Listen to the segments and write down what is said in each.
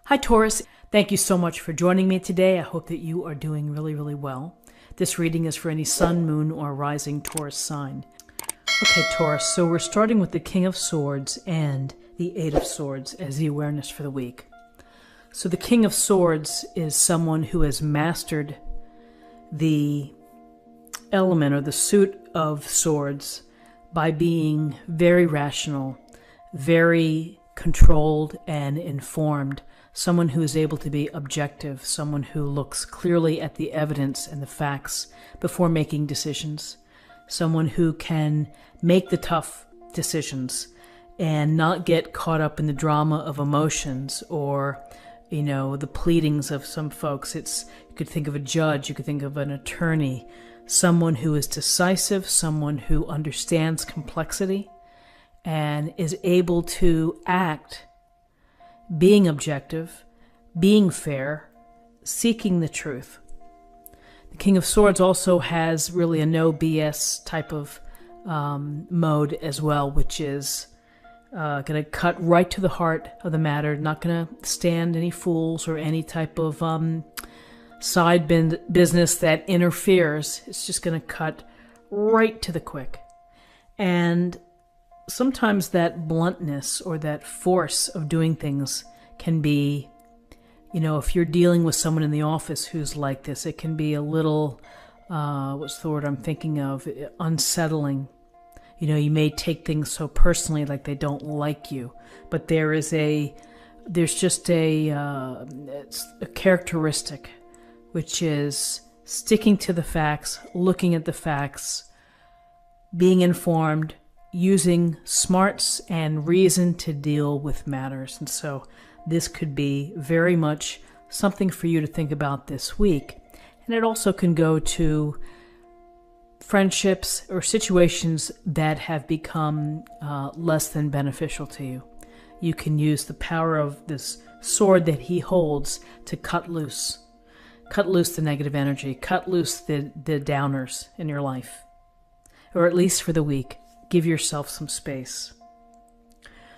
Hi Taurus, thank you so much for joining me today. I hope that you are doing really well. This reading is for any sun, moon, or rising Taurus sign. Okay Taurus, so we're starting with the King of Swords and the Eight of Swords as the awareness for the week. So the King of Swords is someone who has mastered the element or the suit of swords by being very rational, very controlled and informed. Someone who is able to be objective, someone who looks clearly at the evidence and the facts before making decisions, someone who can make the tough decisions and not get caught up in the drama of emotions or, the pleadings of some folks. You could think of a judge, you could think of an attorney, someone who is decisive, someone who understands complexity and is able to act being objective, being fair, seeking the truth. The King of Swords also has really a no BS type of mode as well, which is going to cut right to the heart of the matter, not going to stand any fools or any type of side business that interferes. It's just going to cut right to the quick. And sometimes that bluntness or that force of doing things can be, if you're dealing with someone in the office who's like this, it can be a little, what's the word I'm thinking of, unsettling. You may take things so personally, like they don't like you, but there's just a characteristic, which is sticking to the facts, looking at the facts, being informed, using smarts and reason to deal with matters. And so this could be very much something for you to think about this week. And it also can go to friendships or situations that have become less than beneficial to you. You can use the power of this sword that he holds to cut loose the negative energy, cut loose the downers in your life, or at least for the week. Give yourself some space.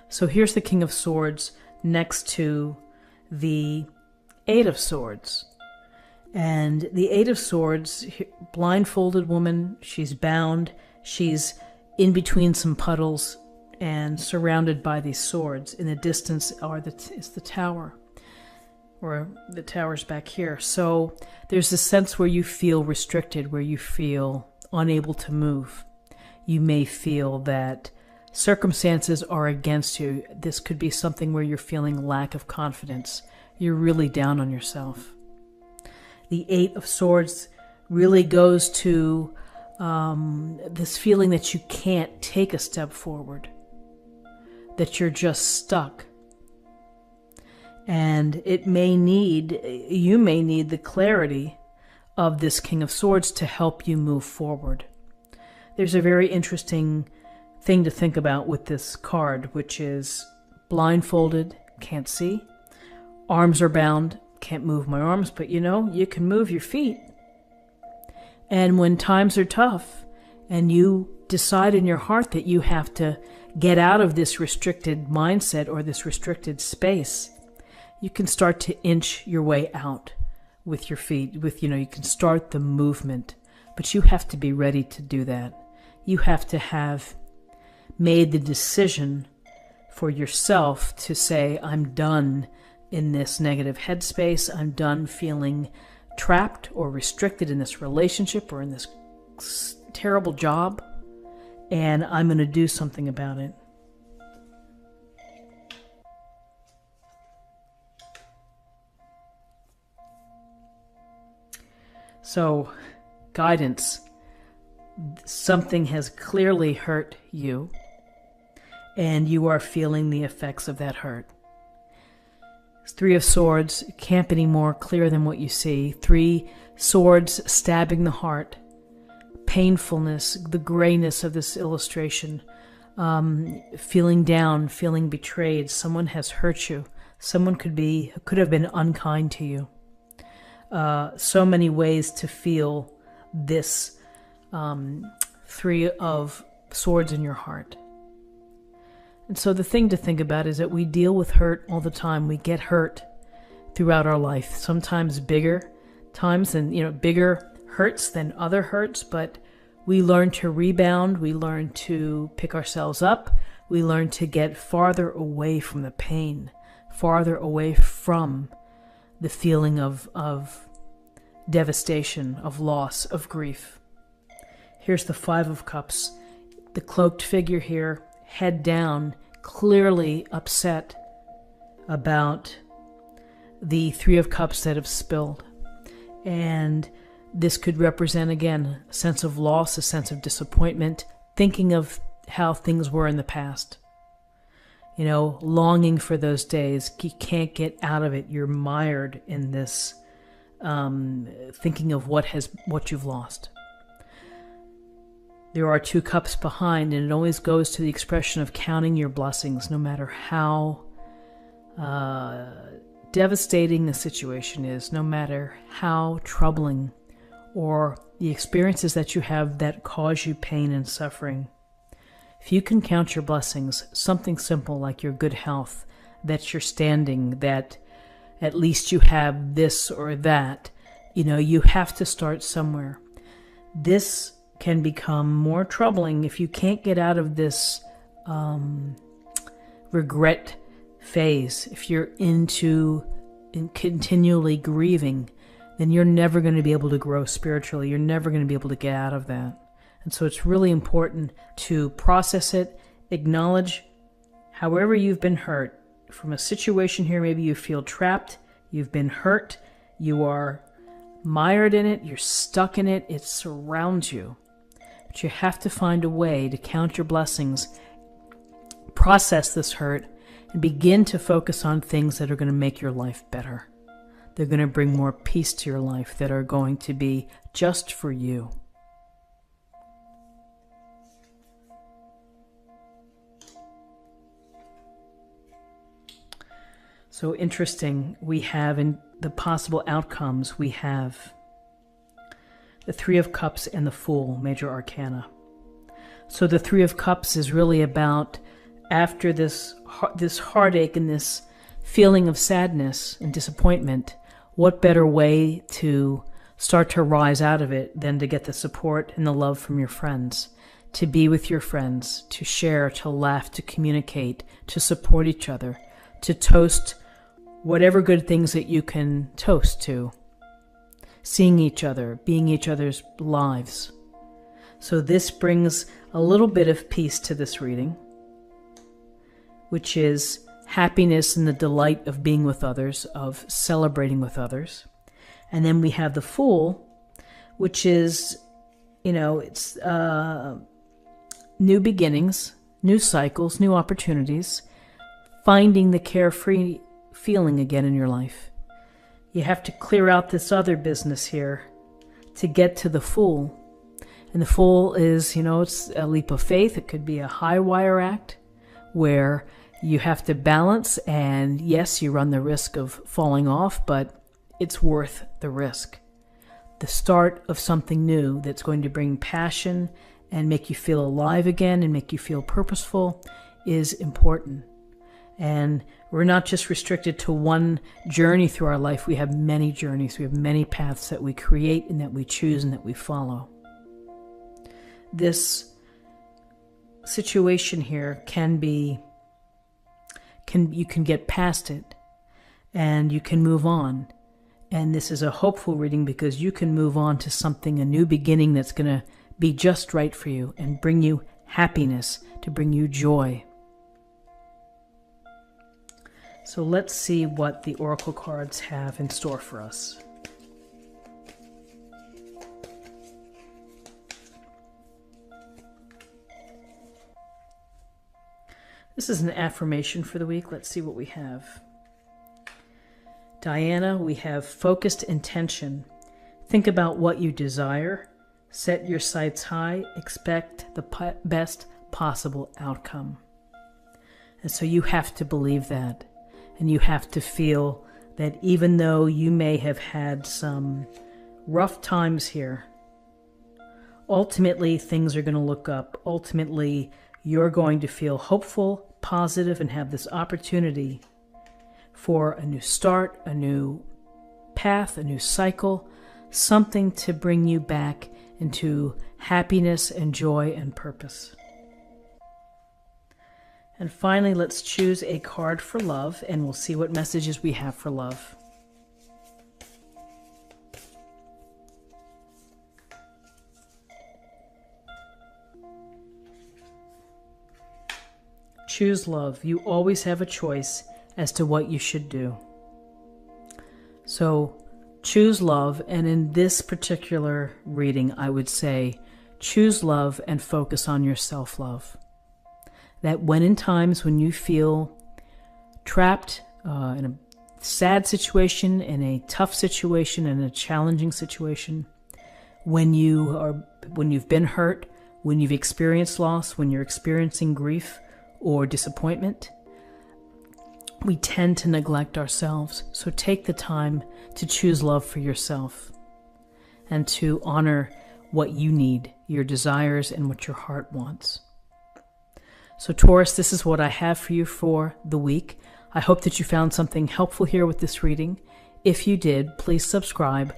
So here's the King of Swords next to the Eight of Swords. And the Eight of Swords, blindfolded woman, she's bound, she's in between some puddles and surrounded by these swords. In the distance is the tower, or the tower's back here. So there's this sense where you feel restricted, where you feel unable to move. You may feel that circumstances are against you. This could be something where you're feeling lack of confidence. You're really down on yourself. The Eight of Swords really goes to this feeling that you can't take a step forward, that you're just stuck. And you may need the clarity of this King of Swords to help you move forward. There's a very interesting thing to think about with this card, which is blindfolded, can't see. Arms are bound, can't move my arms, but you can move your feet. And when times are tough and you decide in your heart that you have to get out of this restricted mindset or this restricted space, you can start to inch your way out with your feet. You can start the movement, but you have to be ready to do that. You have to have made the decision for yourself to say, I'm done in this negative headspace. I'm done feeling trapped or restricted in this relationship or in this terrible job, and I'm going to do something about it. So, guidance. Something has clearly hurt you, and you are feeling the effects of that hurt. Three of Swords, can't be any more clear than what you see. Three swords stabbing the heart. Painfulness, the grayness of this illustration. Feeling down, feeling betrayed. Someone has hurt you. Someone could have been unkind to you. So many ways to feel this Three of Swords in your heart. And so the thing to think about is that we deal with hurt all the time. We get hurt. throughout our life. Sometimes bigger times and, bigger hurts than other hurts, but we learn to rebound. We learn to pick ourselves up. We learn to get farther away from the pain, farther away from the feeling of devastation, of loss, of grief. Here's the Five of Cups. The cloaked figure here, head down, clearly upset about the Three of Cups that have spilled. And this could represent, again, a sense of loss, a sense of disappointment, thinking of how things were in the past. Longing for those days. You can't get out of it. You're mired in this thinking of what you've lost. There are two cups behind, and it always goes to the expression of counting your blessings, no matter how devastating the situation is, no matter how troubling or the experiences that you have that cause you pain and suffering. If you can count your blessings, something simple like your good health, that you're standing, that at least you have this or that, you have to start somewhere. This can become more troubling if you can't get out of this regret phase. If you're into continually grieving, then you're never going to be able to grow spiritually. You're never going to be able to get out of that. And so it's really important to process it, acknowledge however you've been hurt. From a situation here, maybe you feel trapped, you've been hurt, you are mired in it, you're stuck in it, it surrounds you. But you have to find a way to count your blessings, process this hurt, and begin to focus on things that are going to make your life better. They're going to bring more peace to your life, that are going to be just for you. So interesting, we have in the possible outcomes, we have the Three of Cups and the Fool, major arcana. So the Three of Cups is really about, after this heartache and this feeling of sadness and disappointment, what better way to start to rise out of it than to get the support and the love from your friends, to be with your friends, to share, to laugh, to communicate, to support each other, to toast whatever good things that you can toast to, seeing each other, being each other's lives. So this brings a little bit of peace to this reading, which is happiness and the delight of being with others, of celebrating with others. And then we have the Fool, which is, it's new beginnings, new cycles, new opportunities, finding the carefree feeling again in your life. You have to clear out this other business here to get to the Fool. And the Fool is, it's a leap of faith. It could be a high wire act where you have to balance, and yes, you run the risk of falling off, but it's worth the risk. The start of something new that's going to bring passion and make you feel alive again and make you feel purposeful is important. And we're not just restricted to one journey through our life. We have many journeys. We have many paths that we create and that we choose and that we follow. This situation here you can get past it and you can move on. And this is a hopeful reading because you can move on to something, a new beginning that's going to be just right for you and bring you happiness, to bring you joy. So let's see what the oracle cards have in store for us. This is an affirmation for the week. Let's see what we have. Diana, we have focused intention. Think about what you desire. Set your sights high. Expect the best possible outcome. And so you have to believe that. And you have to feel that even though you may have had some rough times here, ultimately things are going to look up. Ultimately, you're going to feel hopeful, positive, and have this opportunity for a new start, a new path, a new cycle, something to bring you back into happiness and joy and purpose. And finally, let's choose a card for love, and we'll see what messages we have for love. Choose love. You always have a choice as to what you should do. So choose love, and in this particular reading, I would say choose love and focus on your self-love. That when in times when you feel trapped in a sad situation, in a tough situation, in a challenging situation, when you've been hurt, when you've experienced loss, when you're experiencing grief or disappointment, we tend to neglect ourselves. So take the time to choose love for yourself and to honor what you need, your desires, and what your heart wants. So Taurus, this is what I have for you for the week. I hope that you found something helpful here with this reading. If you did, please subscribe